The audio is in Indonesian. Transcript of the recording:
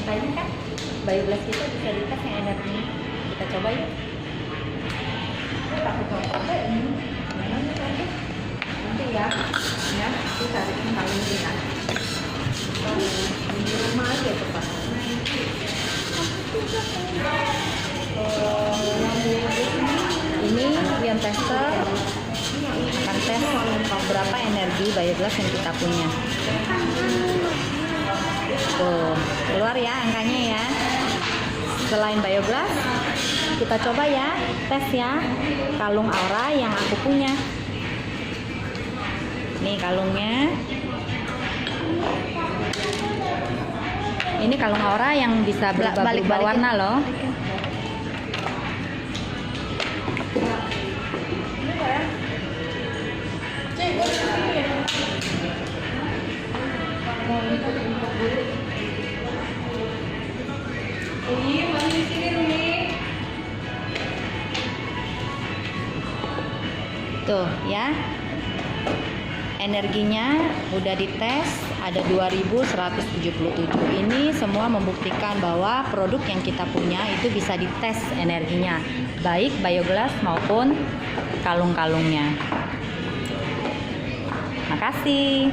tadi kan biogas kita bisa dites yang energi. Kita coba yuk. Aku coba ini. Nanti ya, aku cariin kalungnya ya. Di rumah aja tepat. Ini Ion Tester akan tes berapa energi biogas yang kita punya. Tuh, keluar ya angkanya ya. Selain biogas, kita coba ya, tes ya kalung aura yang aku punya. Nih kalungnya. Ini kalung aura yang bisa berubah warna loh. Tuh ya, energinya udah dites ada 2177. Ini semua membuktikan bahwa produk yang kita punya itu bisa dites energinya, baik biogas maupun kalung-kalungnya. Makasih.